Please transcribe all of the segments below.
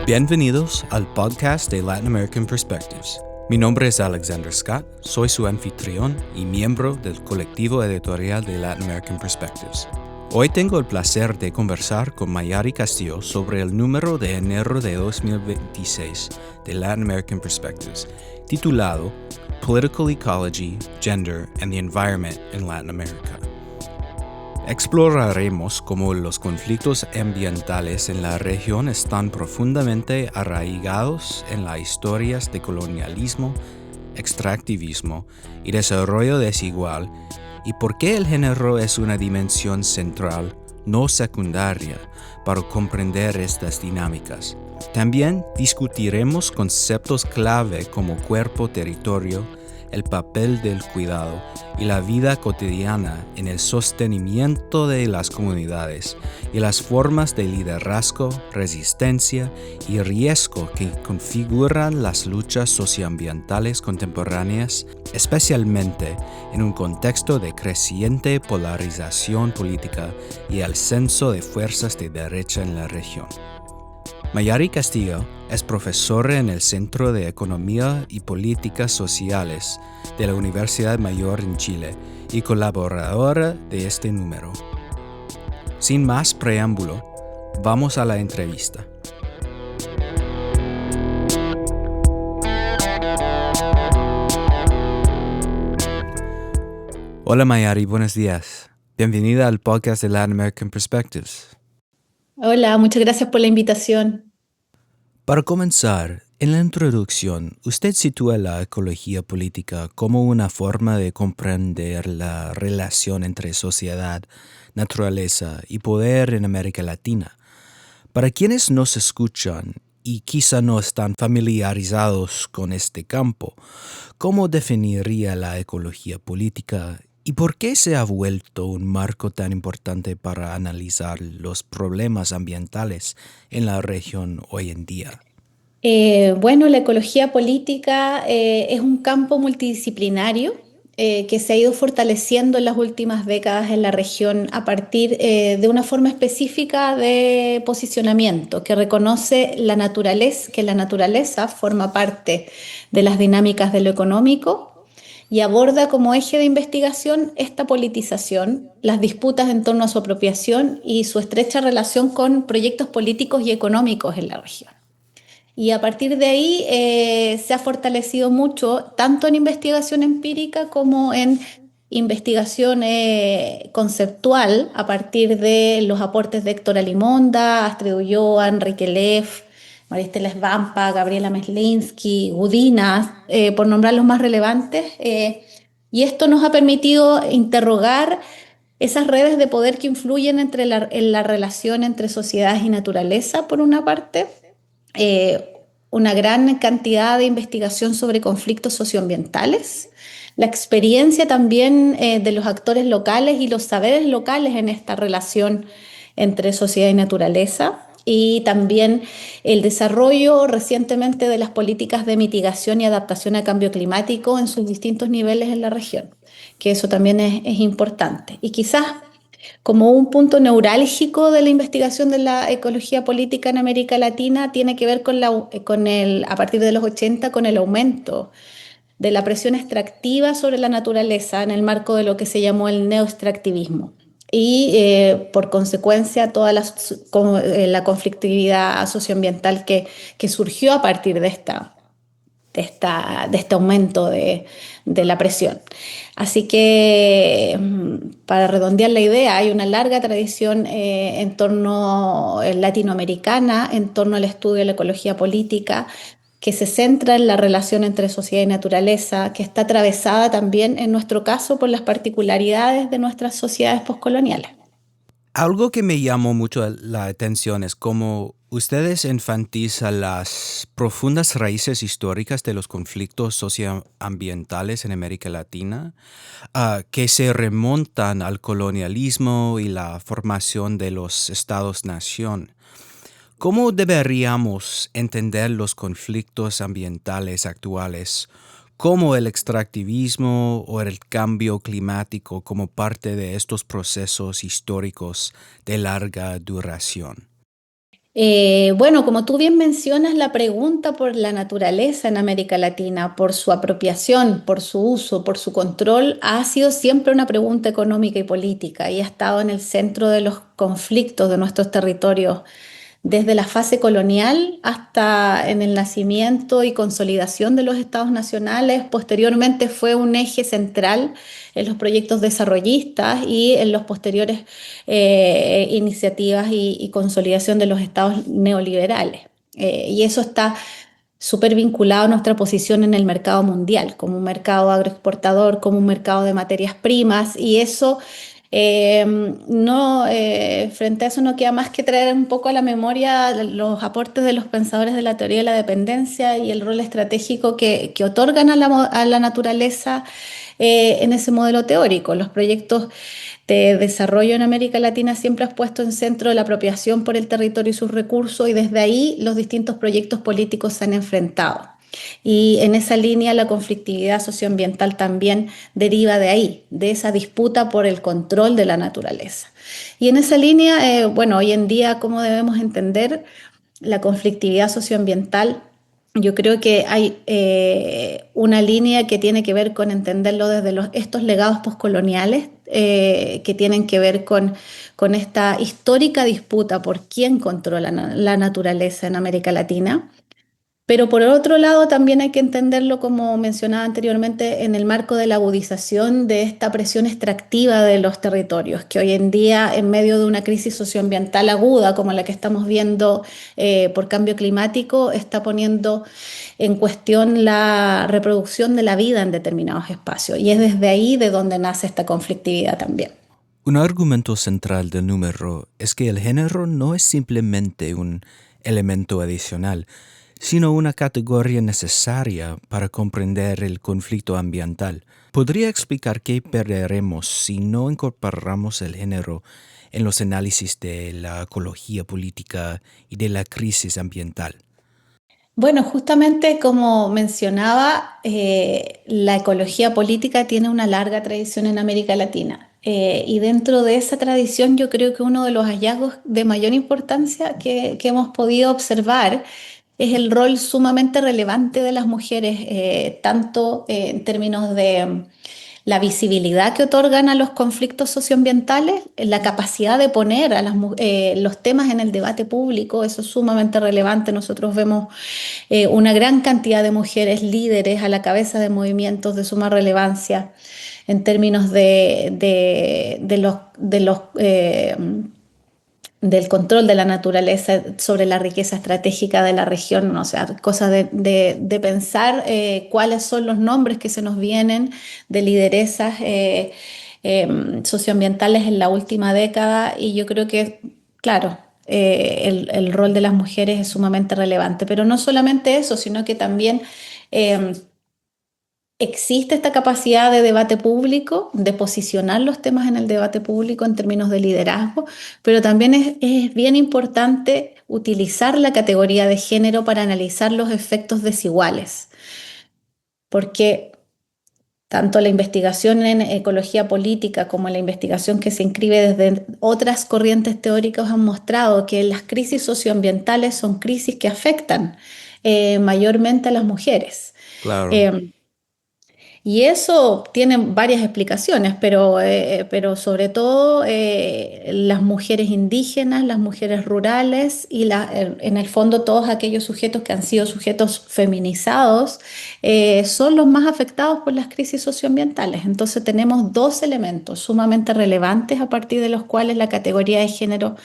Bienvenidos al podcast de Latin American Perspectives. Mi nombre es Alexander Scott, soy su anfitrión y miembro del colectivo editorial de Latin American Perspectives. Hoy tengo el placer de conversar con Mayari Castillo sobre el número de enero de 2026 de Latin American Perspectives, titulado Political Ecology, Gender and the Environment in Latin America. Exploraremos cómo los conflictos ambientales en la región están profundamente arraigados en las historias de colonialismo, extractivismo y desarrollo desigual, y por qué el género es una dimensión central, no secundaria, para comprender estas dinámicas. También discutiremos conceptos clave como cuerpo-territorio, el papel del cuidado y la vida cotidiana en el sostenimiento de las comunidades y las formas de liderazgo, resistencia y riesgo que configuran las luchas socioambientales contemporáneas, especialmente en un contexto de creciente polarización política y ascenso de fuerzas de derecha en la región. Mayari Castillo es profesora en el Centro de Economía y Políticas Sociales de la Universidad Mayor en Chile y colaboradora de este número. Sin más preámbulo, vamos a la entrevista. Hola Mayari, buenos días. Bienvenida al podcast de Latin American Perspectives. Hola, muchas gracias por la invitación. Para comenzar, en la introducción, usted sitúa la ecología política como una forma de comprender la relación entre sociedad, naturaleza y poder en América Latina. Para quienes nos escuchan y quizá no están familiarizados con este campo, ¿cómo definiría la ecología política? ¿Y por qué se ha vuelto un marco tan importante para analizar los problemas ambientales en la región hoy en día? La ecología política es un campo multidisciplinario que se ha ido fortaleciendo en las últimas décadas en la región a partir de una forma específica de posicionamiento que reconoce que la naturaleza forma parte de las dinámicas de lo económico y aborda como eje de investigación esta politización, las disputas en torno a su apropiación y su estrecha relación con proyectos políticos y económicos en la región. Y a partir de ahí se ha fortalecido mucho, tanto en investigación empírica como en investigación conceptual, a partir de los aportes de Héctor Alimonda, Astrid Ulloa, Enrique Leff, Maristela Svampa, Gabriela Meslinsky, Gudinas, por nombrar los más relevantes. Y esto nos ha permitido interrogar esas redes de poder que influyen en la relación entre sociedades y naturaleza, por una parte, una gran cantidad de investigación sobre conflictos socioambientales, la experiencia también de los actores locales y los saberes locales en esta relación entre sociedad y naturaleza, y también el desarrollo recientemente de las políticas de mitigación y adaptación a cambio climático en sus distintos niveles en la región, que eso también es importante. Y quizás como un punto neurálgico de la investigación de la ecología política en América Latina tiene que ver a partir de los 80 con el aumento de la presión extractiva sobre la naturaleza en el marco de lo que se llamó el neoextractivismo. Y por consecuencia toda la conflictividad socioambiental que surgió a partir de este aumento de la presión. Así que, para redondear la idea, hay una larga tradición latinoamericana en torno al estudio de la ecología política, que se centra en la relación entre sociedad y naturaleza, que está atravesada también, en nuestro caso, por las particularidades de nuestras sociedades postcoloniales. Algo que me llamó mucho la atención es cómo ustedes enfatizan las profundas raíces históricas de los conflictos socioambientales en América Latina, que se remontan al colonialismo y la formación de los estados-nación. ¿Cómo deberíamos entender los conflictos ambientales actuales, como el extractivismo o el cambio climático, como parte de estos procesos históricos de larga duración? Bueno, como tú bien mencionas, la pregunta por la naturaleza en América Latina, por su apropiación, por su uso, por su control, ha sido siempre una pregunta económica y política y ha estado en el centro de los conflictos de nuestros territorios desde la fase colonial hasta en el nacimiento y consolidación de los estados nacionales. Posteriormente fue un eje central en los proyectos desarrollistas y en los posteriores iniciativas y consolidación de los estados neoliberales. Y eso está súper vinculado a nuestra posición en el mercado mundial, como un mercado agroexportador, como un mercado de materias primas, y eso no, frente a eso no queda más que traer un poco a la memoria los aportes de los pensadores de la teoría de la dependencia y el rol estratégico que otorgan a la naturaleza en ese modelo teórico. Los proyectos de desarrollo en América Latina siempre has puesto en centro la apropiación por el territorio y sus recursos y desde ahí los distintos proyectos políticos se han enfrentado. Y en esa línea la conflictividad socioambiental también deriva de ahí, de esa disputa por el control de la naturaleza. Y en esa línea, bueno, hoy en día, ¿cómo debemos entender la conflictividad socioambiental? Yo creo que hay una línea que tiene que ver con entenderlo desde estos legados postcoloniales que tienen que ver con esta histórica disputa por quién controla la naturaleza en América Latina, pero por otro lado, también hay que entenderlo, como mencionaba anteriormente, en el marco de la agudización de esta presión extractiva de los territorios, que hoy en día, en medio de una crisis socioambiental aguda como la que estamos viendo por cambio climático, está poniendo en cuestión la reproducción de la vida en determinados espacios. Y es desde ahí de donde nace esta conflictividad también. Un argumento central del número es que el género no es simplemente un elemento adicional, sino una categoría necesaria para comprender el conflicto ambiental. ¿Podría explicar qué perderemos si no incorporamos el género en los análisis de la ecología política y de la crisis ambiental? Bueno, justamente como mencionaba, la ecología política tiene una larga tradición en América Latina. Y dentro de esa tradición yo creo que uno de los hallazgos de mayor importancia que hemos podido observar es el rol sumamente relevante de las mujeres, tanto en términos de la visibilidad que otorgan a los conflictos socioambientales, la capacidad de poner a los temas en el debate público, eso es sumamente relevante. Nosotros vemos una gran cantidad de mujeres líderes a la cabeza de movimientos de suma relevancia en términos del control de la naturaleza sobre la riqueza estratégica de la región, o sea, cosa de pensar cuáles son los nombres que se nos vienen de lideresas socioambientales en la última década y yo creo que, claro, el rol de las mujeres es sumamente relevante, pero no solamente eso, sino que también eh, existe esta capacidad de debate público, de posicionar los temas en el debate público en términos de liderazgo, pero también es bien importante utilizar la categoría de género para analizar los efectos desiguales, porque tanto la investigación en ecología política como la investigación que se inscribe desde otras corrientes teóricas han mostrado que las crisis socioambientales son crisis que afectan mayormente a las mujeres. Claro. Eh, y eso tiene varias explicaciones, pero sobre todo las mujeres indígenas, las mujeres rurales y en el fondo todos aquellos sujetos que han sido sujetos feminizados son los más afectados por las crisis socioambientales. Entonces tenemos dos elementos sumamente relevantes a partir de los cuales la categoría de género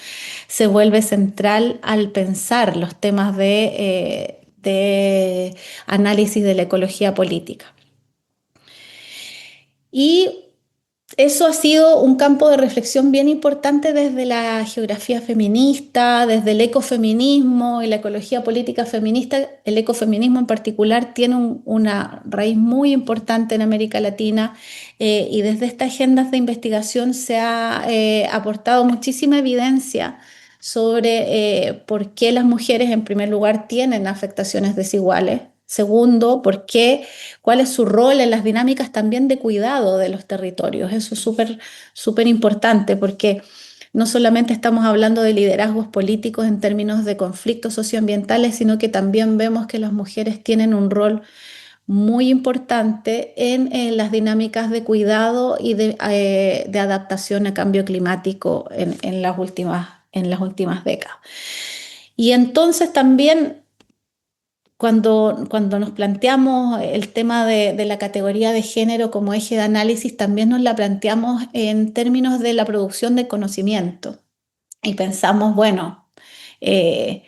se vuelve central al pensar los temas de análisis de la ecología política. Y eso ha sido un campo de reflexión bien importante desde la geografía feminista, desde el ecofeminismo y la ecología política feminista. El ecofeminismo en particular tiene una raíz muy importante en América Latina y desde estas agendas de investigación se ha aportado muchísima evidencia sobre por qué las mujeres en primer lugar tienen afectaciones desiguales. Segundo, cuál es su rol en las dinámicas también de cuidado de los territorios. Eso es súper, súper importante porque no solamente estamos hablando de liderazgos políticos en términos de conflictos socioambientales, sino que también vemos que las mujeres tienen un rol muy importante en las dinámicas de cuidado y de adaptación a cambio climático en las últimas décadas. Y entonces también cuando nos planteamos el tema de la categoría de género como eje de análisis, también nos la planteamos en términos de la producción de conocimiento. Y pensamos, bueno, eh,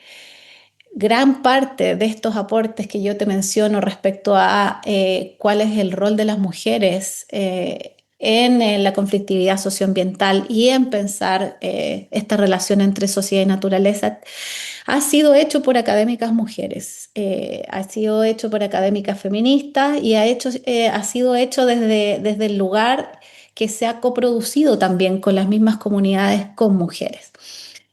gran parte de estos aportes que yo te menciono respecto a cuál es el rol de las mujeres en la conflictividad socioambiental y en pensar esta relación entre sociedad y naturaleza, ha sido hecho por académicas mujeres, ha sido hecho por académicas feministas y ha sido hecho desde el lugar que se ha coproducido también con las mismas comunidades con mujeres.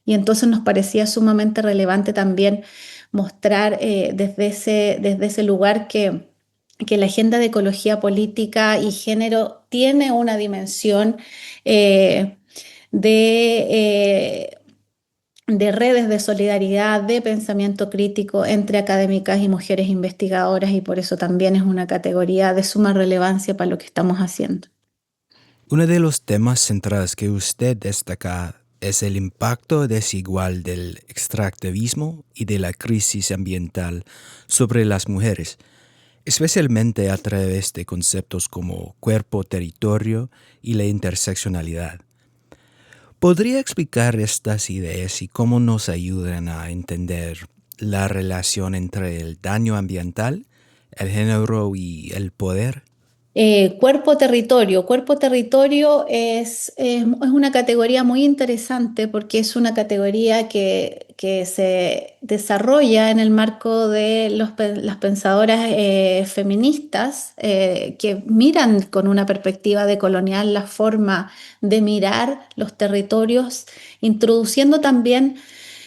Y entonces nos parecía sumamente relevante también mostrar desde ese lugar que la agenda de ecología política y género tiene una dimensión eh, de, eh, de redes de solidaridad, de pensamiento crítico entre académicas y mujeres investigadoras, y por eso también es una categoría de suma relevancia para lo que estamos haciendo. Uno de los temas centrales que usted destaca es el impacto desigual del extractivismo y de la crisis ambiental sobre las mujeres, especialmente a través de conceptos como cuerpo-territorio y la interseccionalidad. ¿Podría explicar estas ideas y cómo nos ayudan a entender la relación entre el daño ambiental, el género y el poder? Cuerpo-territorio. Cuerpo-territorio es una categoría muy interesante porque es una categoría que se desarrolla en el marco de las pensadoras feministas que miran con una perspectiva decolonial la forma de mirar los territorios, introduciendo también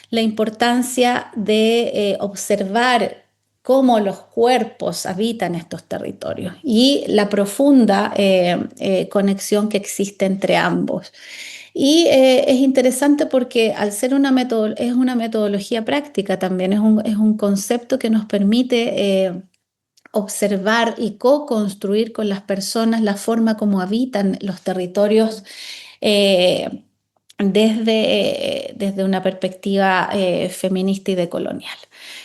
la importancia de observar cómo los cuerpos habitan estos territorios y la profunda conexión que existe entre ambos. Y es interesante porque al ser es una metodología práctica también, es un concepto que nos permite observar y co-construir con las personas la forma como habitan los territorios eh, desde una perspectiva feminista y decolonial.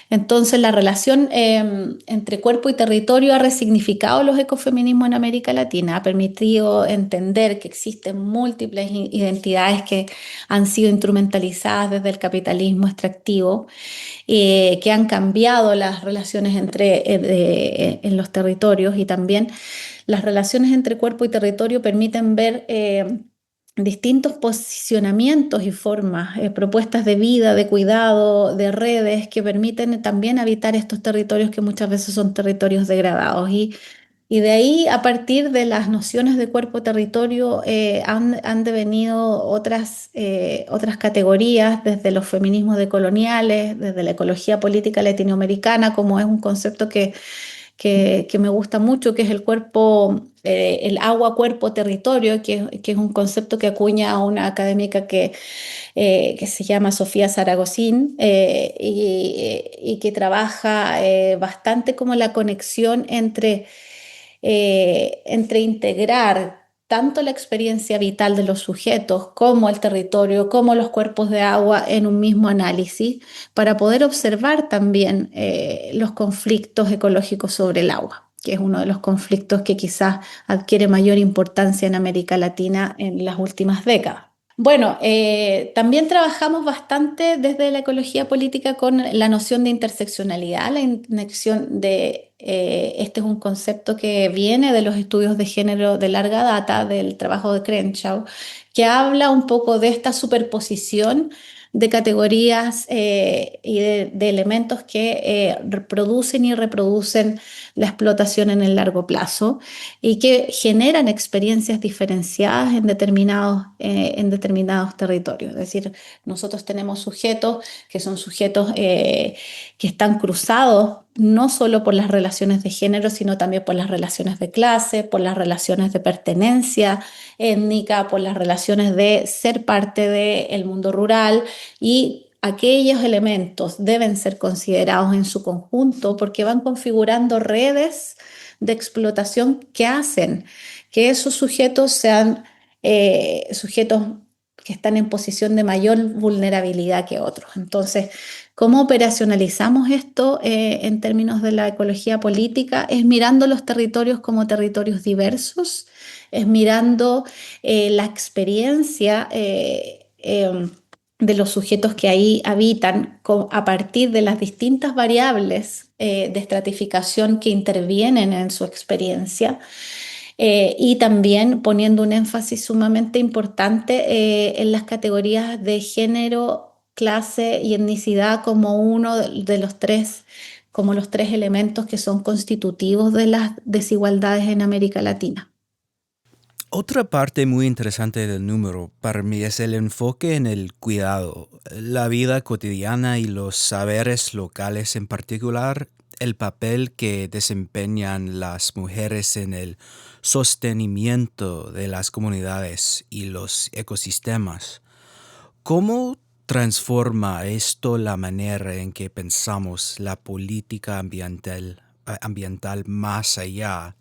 Entonces, la relación entre cuerpo y territorio ha resignificado los ecofeminismos en América Latina, ha permitido entender que existen múltiples identidades que han sido instrumentalizadas desde el capitalismo extractivo, que han cambiado las relaciones en los territorios, y también las relaciones entre cuerpo y territorio permiten ver distintos posicionamientos y formas, propuestas de vida, de cuidado, de redes que permiten también habitar estos territorios que muchas veces son territorios degradados. Y de ahí, a partir de las nociones de cuerpo-territorio, han devenido otras categorías, desde los feminismos decoloniales, desde la ecología política latinoamericana, como es un concepto que me gusta mucho, que es el agua, cuerpo, territorio, que es un concepto que acuña una académica que se llama Sofía Zaragozín, y que trabaja bastante como la conexión entre integrar tanto la experiencia vital de los sujetos como el territorio, como los cuerpos de agua en un mismo análisis, para poder observar también los conflictos ecológicos sobre el agua, que es uno de los conflictos que quizás adquiere mayor importancia en América Latina en las últimas décadas. Bueno, también trabajamos bastante desde la ecología política con la noción de interseccionalidad, este es un concepto que viene de los estudios de género de larga data, del trabajo de Crenshaw, que habla un poco de esta superposición de categorías y de elementos que reproducen y reproducen la explotación en el largo plazo y que generan experiencias diferenciadas en determinados territorios. Es decir, nosotros tenemos sujetos que son sujetos que están cruzados no solo por las relaciones de género, sino también por las relaciones de clase, por las relaciones de pertenencia étnica, por las relaciones de ser parte del mundo rural y aquellos elementos deben ser considerados en su conjunto porque van configurando redes de explotación que hacen que esos sujetos sean sujetos que están en posición de mayor vulnerabilidad que otros. Entonces, ¿cómo operacionalizamos esto en términos de la ecología política? Es mirando los territorios como territorios diversos, es mirando la experiencia de los sujetos que ahí habitan a partir de las distintas variables de estratificación que intervienen en su experiencia y también poniendo un énfasis sumamente importante en las categorías de género, clase y etnicidad como uno de los tres, como los tres elementos que son constitutivos de las desigualdades en América Latina. Otra parte muy interesante del número para mí es el enfoque en el cuidado, la vida cotidiana y los saberes locales, en particular el papel que desempeñan las mujeres en el sostenimiento de las comunidades y los ecosistemas. ¿Cómo transforma esto la manera en que pensamos la política ambiental más allá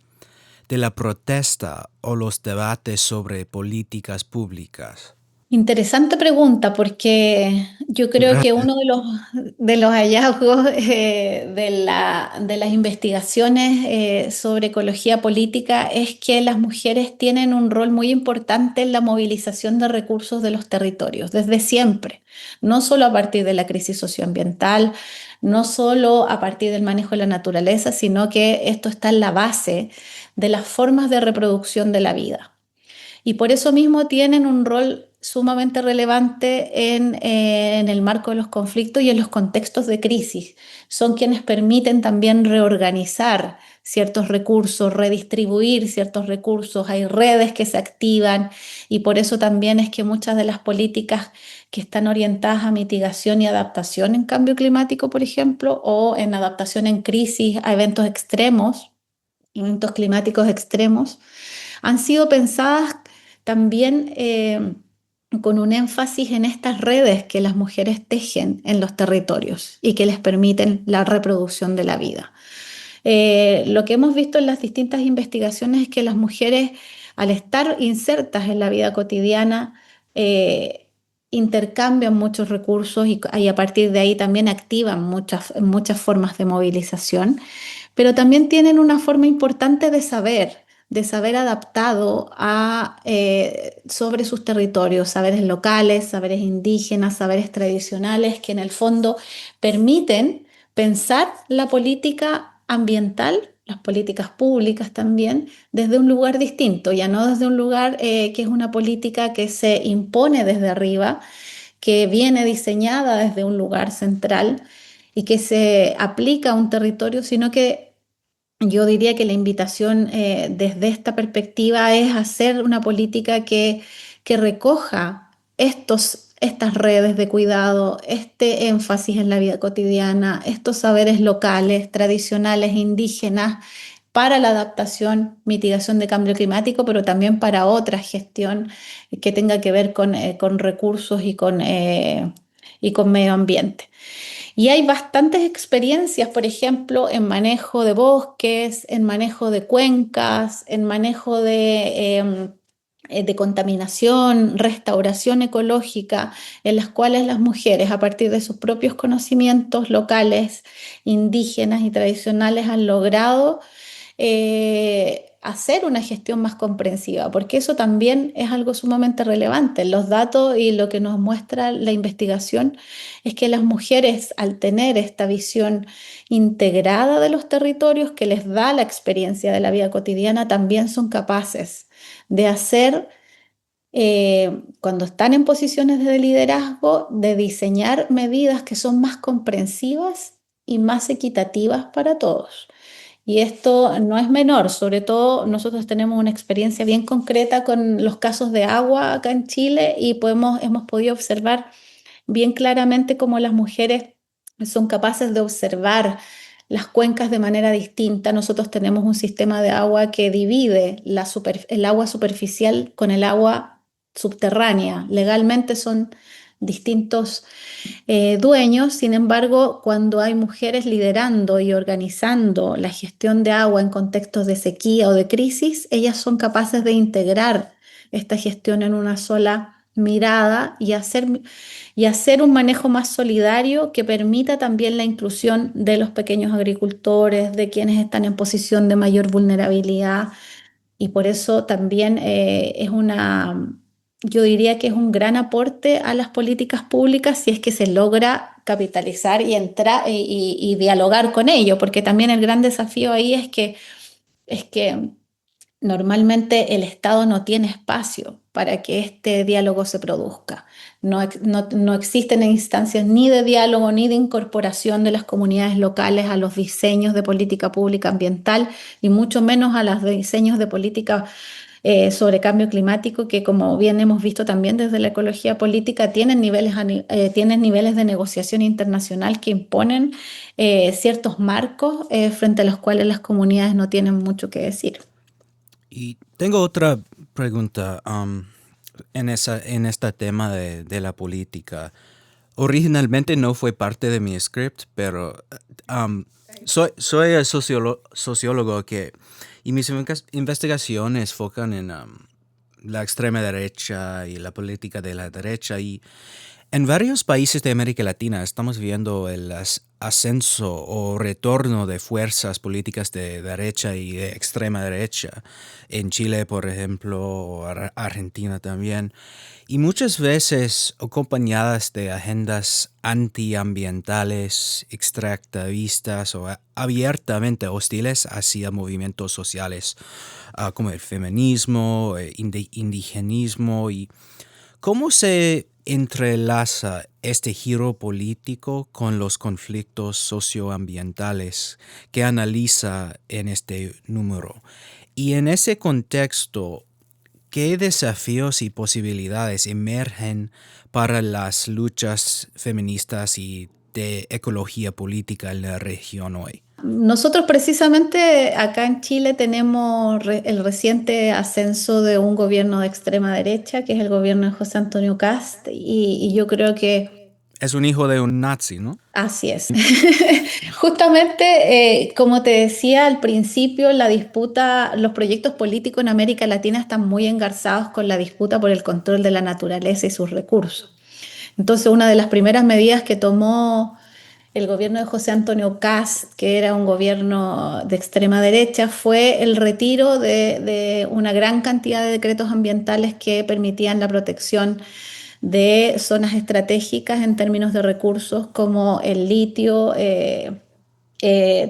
de la protesta o los debates sobre políticas públicas? Interesante pregunta, porque yo creo que Gracias. uno de los hallazgos de las investigaciones sobre ecología política es que las mujeres tienen un rol muy importante en la movilización de recursos de los territorios, desde siempre, no solo a partir de la crisis socioambiental, no solo a partir del manejo de la naturaleza, sino que esto está en la base de las formas de reproducción de la vida. Y por eso mismo tienen un rol sumamente relevante en el marco de los conflictos y en los contextos de crisis. Son quienes permiten también reorganizar ciertos recursos, redistribuir ciertos recursos. Hay redes que se activan y por eso también es que muchas de las políticas que están orientadas a mitigación y adaptación en cambio climático, por ejemplo, o en adaptación en crisis a eventos extremos, eventos climáticos extremos, han sido pensadas también con un énfasis en estas redes que las mujeres tejen en los territorios y que les permiten la reproducción de la vida. Lo que hemos visto en las distintas investigaciones es que las mujeres, al estar insertas en la vida cotidiana, intercambian muchos recursos y a partir de ahí también activan muchas formas de movilización, pero también tienen una forma importante de saber adaptado sobre sus territorios, saberes locales, saberes indígenas, saberes tradicionales, que en el fondo permiten pensar la política ambiental, las políticas públicas también, desde un lugar distinto, ya no desde un lugar que es una política que se impone desde arriba, que viene diseñada desde un lugar central y que se aplica a un territorio, sino que yo diría que la invitación desde esta perspectiva es hacer una política que recoja estas redes de cuidado, este énfasis en la vida cotidiana, estos saberes locales, tradicionales, indígenas, para la adaptación, mitigación de cambio climático, pero también para otra gestión que tenga que ver con recursos y con medio ambiente. Y hay bastantes experiencias, por ejemplo, en manejo de bosques, en manejo de cuencas, en manejo de contaminación, restauración ecológica, en las cuales las mujeres, a partir de sus propios conocimientos locales, indígenas y tradicionales, han logrado hacer una gestión más comprensiva, porque eso también es algo sumamente relevante. Los datos y lo que nos muestra la investigación es que las mujeres, al tener esta visión integrada de los territorios que les da la experiencia de la vida cotidiana, también son capaces de hacer, cuando están en posiciones de liderazgo, de diseñar medidas que son más comprensivas y más equitativas para todos. Y esto no es menor, sobre todo nosotros tenemos una experiencia bien concreta con los casos de agua acá en Chile y hemos podido observar bien claramente cómo las mujeres son capaces de observar las cuencas de manera distinta. Nosotros tenemos un sistema de agua que divide el agua superficial con el agua subterránea. Legalmente son distintos dueños. Sin embargo, cuando hay mujeres liderando y organizando la gestión de agua en contextos de sequía o de crisis, ellas son capaces de integrar esta gestión en una sola mirada y hacer un manejo más solidario que permita también la inclusión de los pequeños agricultores, de quienes están en posición de mayor vulnerabilidad. Y por eso también yo diría que es un gran aporte a las políticas públicas si es que se logra capitalizar y entrar y dialogar con ello, porque también el gran desafío ahí es que normalmente el Estado no tiene espacio para que este diálogo se produzca. No existen instancias ni de diálogo ni de incorporación de las comunidades locales a los diseños de política pública ambiental y mucho menos a los diseños de política sobre cambio climático que, como bien hemos visto también desde la ecología política, tienen niveles de negociación internacional que imponen ciertos marcos frente a los cuales las comunidades no tienen mucho que decir. Y tengo otra pregunta en este tema de la política. Originalmente no fue parte de mi script, pero soy el sociólogo y mis investigaciones focan en la extrema derecha y la política de la derecha. Y en varios países de América Latina estamos viendo el ascenso o retorno de fuerzas políticas de derecha y de extrema derecha. En Chile, por ejemplo, o Argentina también. Y muchas veces acompañadas de agendas antiambientales, extractivistas o abiertamente hostiles hacia movimientos sociales como el feminismo, indigenismo. Y ¿cómo se entrelaza este giro político con los conflictos socioambientales que analiza en este número? Y en ese contexto, ¿qué desafíos y posibilidades emergen para las luchas feministas y de ecología política en la región hoy? Nosotros precisamente acá en Chile tenemos el reciente ascenso de un gobierno de extrema derecha, que es el gobierno de José Antonio Kast, y yo creo que Es un hijo de un nazi, ¿no? así es. Justamente, como te decía al principio, los proyectos políticos en América Latina están muy engarzados con la disputa por el control de la naturaleza y sus recursos. Entonces, una de las primeras medidas que tomó el gobierno de José Antonio Kast, que era un gobierno de extrema derecha, fue el retiro de una gran cantidad de decretos ambientales que permitían la protección de zonas estratégicas en términos de recursos como el litio,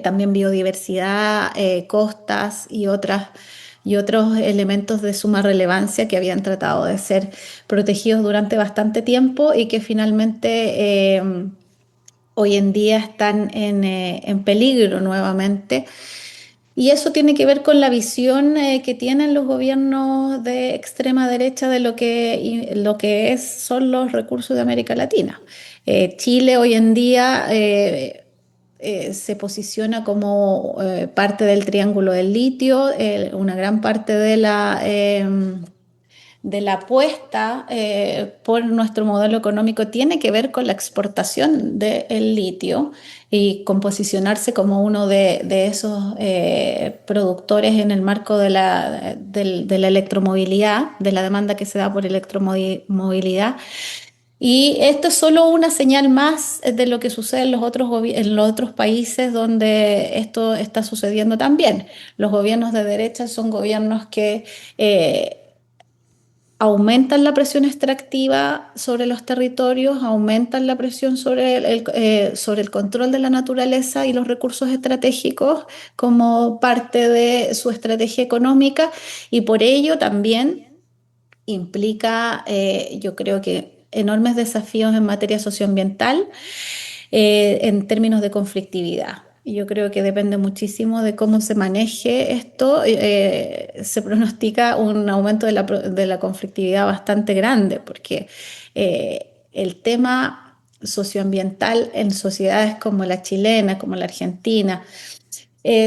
también biodiversidad, costas y otros elementos de suma relevancia que habían tratado de ser protegidos durante bastante tiempo y que finalmente hoy en día están en peligro nuevamente. Y eso tiene que ver con la visión que tienen los gobiernos de extrema derecha de son los recursos de América Latina. Chile hoy en día se posiciona como parte del Triángulo del Litio, una gran parte de la apuesta por nuestro modelo económico tiene que ver con la exportación del litio y con posicionarse como uno de esos productores en el marco de la electromovilidad, de la demanda que se da por electromovilidad. Y esto es solo una señal más de lo que sucede en los otros países donde esto está sucediendo también. Los gobiernos de derecha son gobiernos que aumentan la presión extractiva sobre los territorios, aumentan la presión sobre el control de la naturaleza y los recursos estratégicos como parte de su estrategia económica y por ello también implica, yo creo que enormes desafíos en materia socioambiental en términos de conflictividad. Y yo creo que depende muchísimo de cómo se maneje esto. Se pronostica un aumento de la conflictividad bastante grande, porque el tema socioambiental en sociedades como la chilena, como la argentina.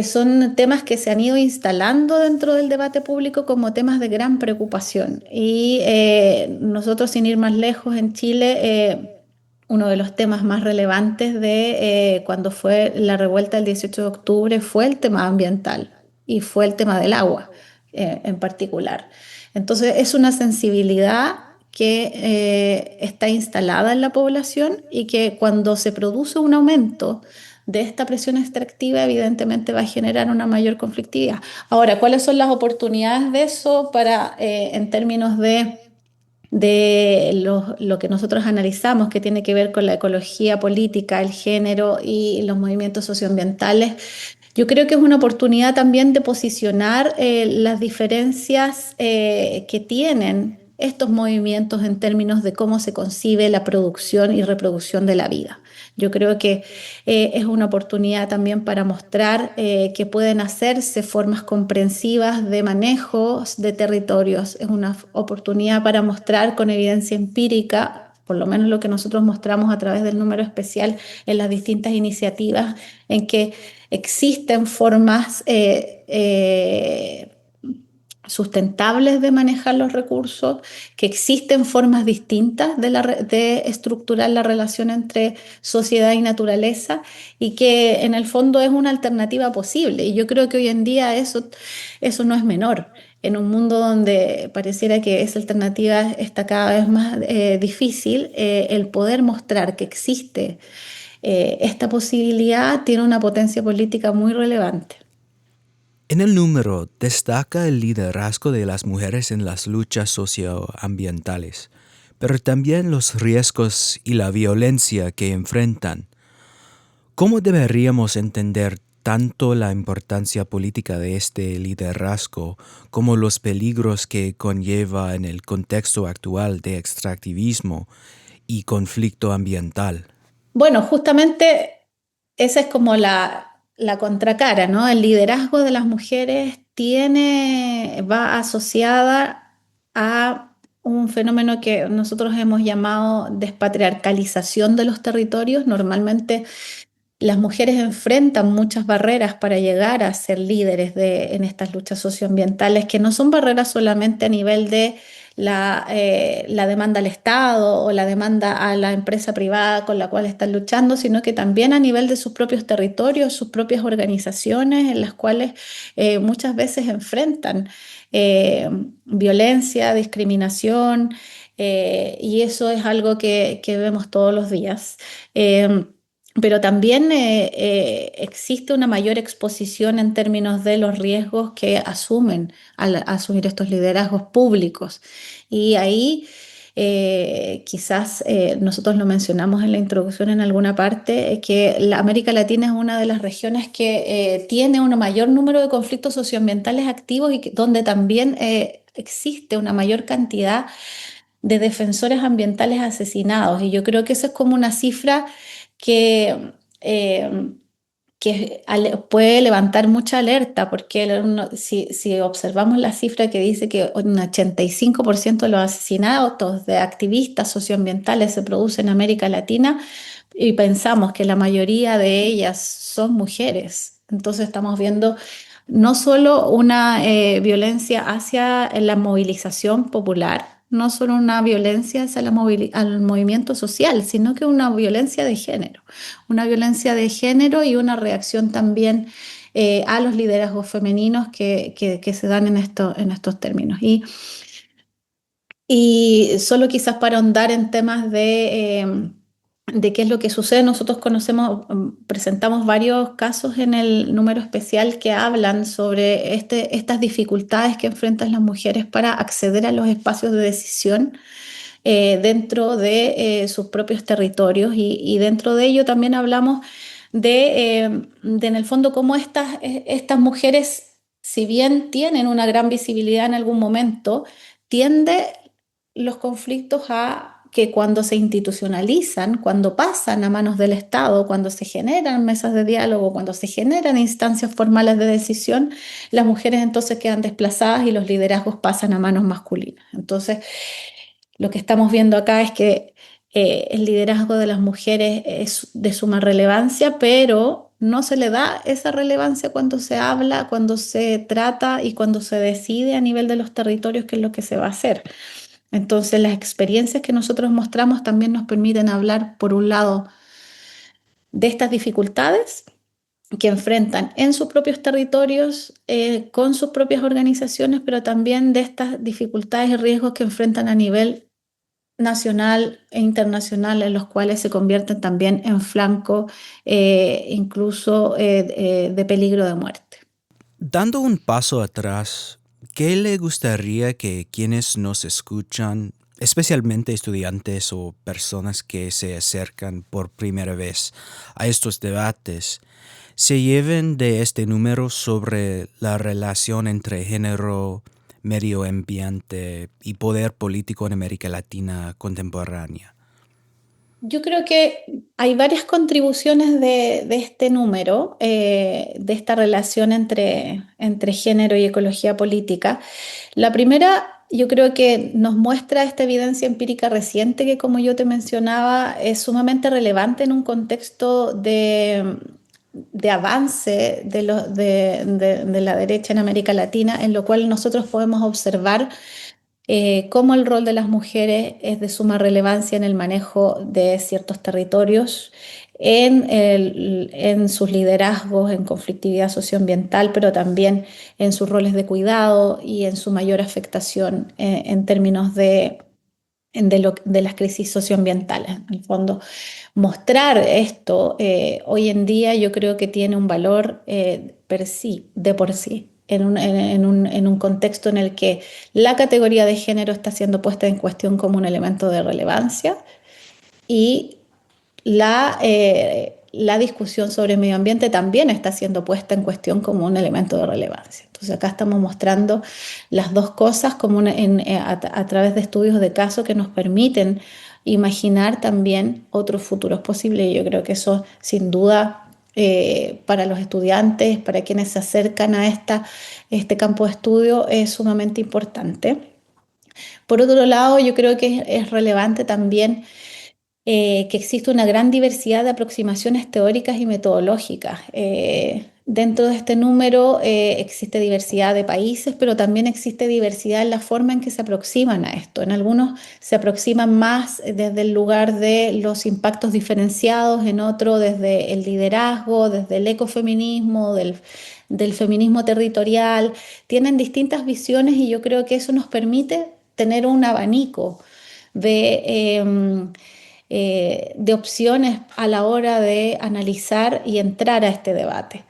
Son temas que se han ido instalando dentro del debate público como temas de gran preocupación. Y nosotros, sin ir más lejos, en Chile, uno de los temas más relevantes de cuando fue la revuelta del 18 de octubre fue el tema ambiental y fue el tema del agua en particular. Entonces, es una sensibilidad que está instalada en la población y que cuando se produce un aumento de esta presión extractiva, evidentemente va a generar una mayor conflictividad. Ahora, ¿cuáles son las oportunidades de eso para, en términos de lo que nosotros analizamos, que tiene que ver con la ecología política, el género y los movimientos socioambientales? Yo creo que es una oportunidad también de posicionar las diferencias que tienen estos movimientos en términos de cómo se concibe la producción y reproducción de la vida. Yo creo que es una oportunidad también para mostrar que pueden hacerse formas comprensivas de manejo de territorios. Es una oportunidad para mostrar con evidencia empírica, por lo menos lo que nosotros mostramos a través del número especial en las distintas iniciativas, en que existen formas sustentables de manejar los recursos, que existen formas distintas de estructurar la relación entre sociedad y naturaleza y que en el fondo es una alternativa posible. Y yo creo que hoy en día eso no es menor. En un mundo donde pareciera que esa alternativa está cada vez más difícil, el poder mostrar que existe esta posibilidad tiene una potencia política muy relevante. En el número destaca el liderazgo de las mujeres en las luchas socioambientales, pero también los riesgos y la violencia que enfrentan. ¿Cómo deberíamos entender tanto la importancia política de este liderazgo como los peligros que conlleva en el contexto actual de extractivismo y conflicto ambiental? Bueno, justamente esa es como la contracara, ¿no? El liderazgo de las mujeres va asociada a un fenómeno que nosotros hemos llamado despatriarcalización de los territorios. Normalmente las mujeres enfrentan muchas barreras para llegar a ser líderes en estas luchas socioambientales, que no son barreras solamente a nivel de la demanda al Estado o la demanda a la empresa privada con la cual están luchando, sino que también a nivel de sus propios territorios, sus propias organizaciones en las cuales muchas veces enfrentan violencia, discriminación, y eso es algo que vemos todos los días. Pero también existe una mayor exposición en términos de los riesgos que asumen al asumir estos liderazgos públicos. Y ahí quizás nosotros lo mencionamos en la introducción en alguna parte, que la América Latina es una de las regiones que tiene un mayor número de conflictos socioambientales activos y donde también existe una mayor cantidad de defensores ambientales asesinados. Y yo creo que eso es como una cifra que, eh, puede levantar mucha alerta, porque si observamos la cifra que dice que un 85% de los asesinatos de activistas socioambientales se producen en América Latina y pensamos que la mayoría de ellas son mujeres, entonces estamos viendo no solo una violencia hacia la movilización popular, no solo una violencia hacia al movimiento social, sino que una violencia de género y una reacción también a los liderazgos femeninos que se dan en estos términos. Y solo quizás para ahondar en temas de qué es lo que sucede, nosotros presentamos varios casos en el número especial que hablan sobre estas dificultades que enfrentan las mujeres para acceder a los espacios de decisión dentro de sus propios territorios y dentro de ello también hablamos de en el fondo cómo estas mujeres, si bien tienen una gran visibilidad en algún momento, tiende los conflictos a que cuando se institucionalizan, cuando pasan a manos del Estado, cuando se generan mesas de diálogo, cuando se generan instancias formales de decisión, las mujeres entonces quedan desplazadas y los liderazgos pasan a manos masculinas. Entonces, lo que estamos viendo acá es que El liderazgo de las mujeres es de suma relevancia, pero no se le da esa relevancia cuando se habla, cuando se trata y cuando se decide a nivel de los territorios qué es lo que se va a hacer. Entonces, las experiencias que nosotros mostramos también nos permiten hablar, por un lado, de estas dificultades que enfrentan en sus propios territorios, con sus propias organizaciones, pero también de estas dificultades y riesgos que enfrentan a nivel nacional e internacional, en los cuales se convierten también en flanco, incluso de peligro de muerte. Dando un paso atrás, ¿qué le gustaría que quienes nos escuchan, especialmente estudiantes o personas que se acercan por primera vez a estos debates, se lleven de este número sobre la relación entre género, medio ambiente y poder político en América Latina contemporánea? Yo creo que hay varias contribuciones de este número, de esta relación entre género y ecología política. La primera, yo creo que nos muestra esta evidencia empírica reciente que, como yo te mencionaba, es sumamente relevante en un contexto de avance de la derecha en América Latina, en lo cual nosotros podemos observar cómo el rol de las mujeres es de suma relevancia en el manejo de ciertos territorios, en sus liderazgos, en conflictividad socioambiental, pero también en sus roles de cuidado y en su mayor afectación en términos de las crisis socioambientales. En el fondo, mostrar esto hoy en día yo creo que tiene un valor de por sí, en un contexto en el que la categoría de género está siendo puesta en cuestión como un elemento de relevancia y la discusión sobre medio ambiente también está siendo puesta en cuestión como un elemento de relevancia. Entonces acá estamos mostrando las dos cosas como a través de estudios de caso que nos permiten imaginar también otros futuros posibles. Y yo creo que eso sin duda para los estudiantes, para quienes se acercan a este campo de estudio es sumamente importante. Por otro lado, yo creo que es relevante también que existe una gran diversidad de aproximaciones teóricas y metodológicas. Dentro de este número existe diversidad de países, pero también existe diversidad en la forma en que se aproximan a esto. En algunos se aproximan más desde el lugar de los impactos diferenciados, en otro desde el liderazgo, desde el ecofeminismo, del feminismo territorial. Tienen distintas visiones y yo creo que eso nos permite tener un abanico de opciones a la hora de analizar y entrar a este debate.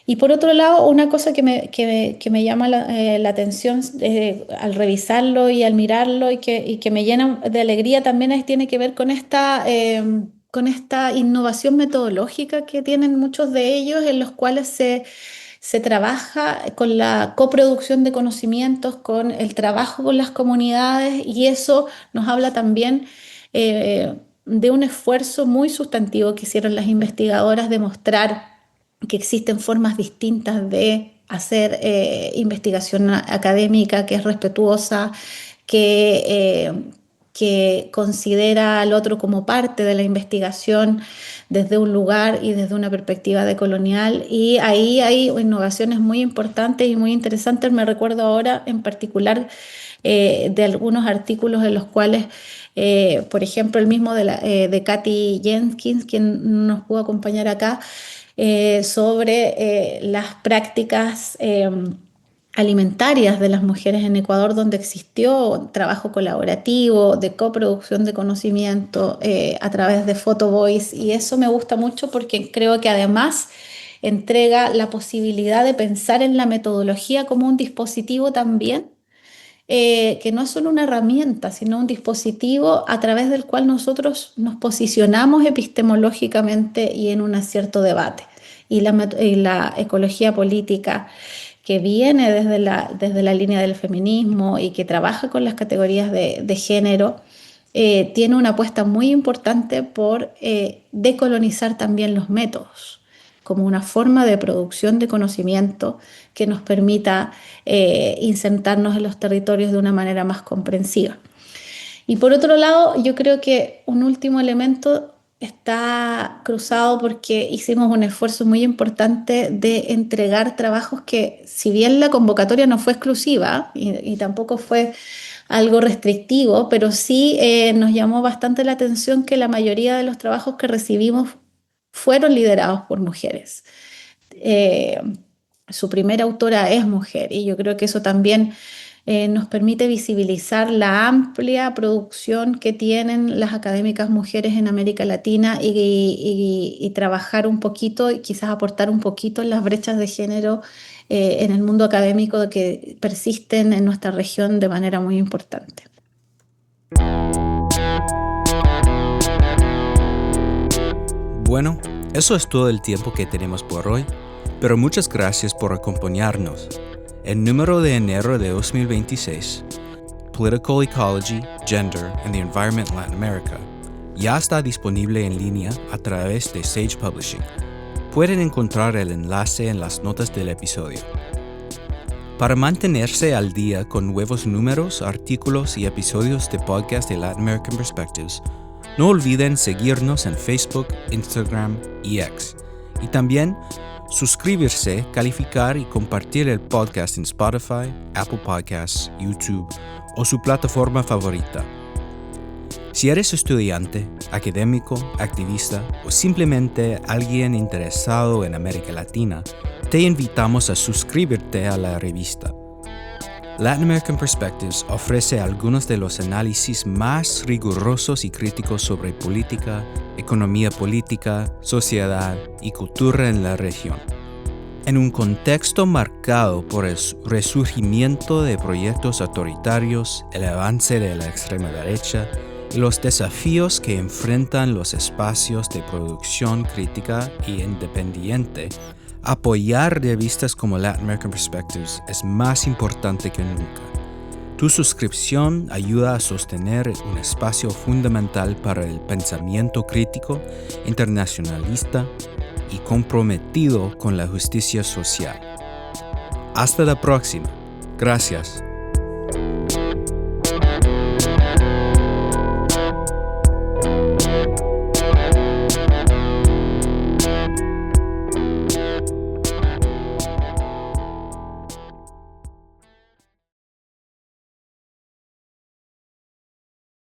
Y por otro lado, una cosa que me llama la atención al revisarlo y al mirarlo y que me llena de alegría también tiene que ver con esta innovación metodológica que tienen muchos de ellos, en los cuales se trabaja con la coproducción de conocimientos, con el trabajo con las comunidades, y eso nos habla también eh, de un esfuerzo muy sustantivo que hicieron las investigadoras de mostrar que existen formas distintas de hacer investigación académica que es respetuosa, que, eh, que considera al otro como parte de la investigación desde un lugar y desde una perspectiva decolonial. Y ahí hay innovaciones muy importantes y muy interesantes. Me recuerdo ahora en particular de algunos artículos en los cuales, por ejemplo, el mismo de Katy Jenkins, quien nos pudo acompañar acá, sobre las prácticas alimentarias de las mujeres en Ecuador, donde existió trabajo colaborativo, de coproducción de conocimiento a través de Photo Voice, y eso me gusta mucho porque creo que además entrega la posibilidad de pensar en la metodología como un dispositivo también, que no es solo una herramienta, sino un dispositivo a través del cual nosotros nos posicionamos epistemológicamente y en un cierto debate. Y la ecología política que viene desde la línea del feminismo y que trabaja con las categorías de género, tiene una apuesta muy importante por decolonizar también los métodos como una forma de producción de conocimiento que nos permita insertarnos en los territorios de una manera más comprensiva. Y por otro lado, yo creo que un último elemento está cruzado porque hicimos un esfuerzo muy importante de entregar trabajos que, si bien la convocatoria no fue exclusiva y tampoco fue algo restrictivo, pero sí nos llamó bastante la atención que la mayoría de los trabajos que recibimos fueron liderados por mujeres. Eh, Su primera autora es mujer y yo creo que eso también nos permite visibilizar la amplia producción que tienen las académicas mujeres en América Latina y trabajar un poquito y quizás aportar un poquito en las brechas de género en el mundo académico que persisten en nuestra región de manera muy importante. Bueno, eso es todo el tiempo que tenemos por hoy, pero muchas gracias por acompañarnos. El número de enero de 2026, Political Ecology, Gender and the Environment Latin America, ya está disponible en línea a través de Sage Publishing. Pueden encontrar el enlace en las notas del episodio. Para mantenerse al día con nuevos números, artículos y episodios de podcast de Latin American Perspectives, no olviden seguirnos en Facebook, Instagram y X. Y también suscribirse, calificar y compartir el podcast en Spotify, Apple Podcasts, YouTube o su plataforma favorita. Si eres estudiante, académico, activista o simplemente alguien interesado en América Latina, te invitamos a suscribirte a la revista. Latin American Perspectives ofrece algunos de los análisis más rigurosos y críticos sobre política, economía política, sociedad y cultura en la región. En un contexto marcado por el resurgimiento de proyectos autoritarios, el avance de la extrema derecha y los desafíos que enfrentan los espacios de producción crítica e independiente, apoyar revistas como Latin American Perspectives es más importante que nunca. Tu suscripción ayuda a sostener un espacio fundamental para el pensamiento crítico, internacionalista y comprometido con la justicia social. Hasta la próxima. Gracias.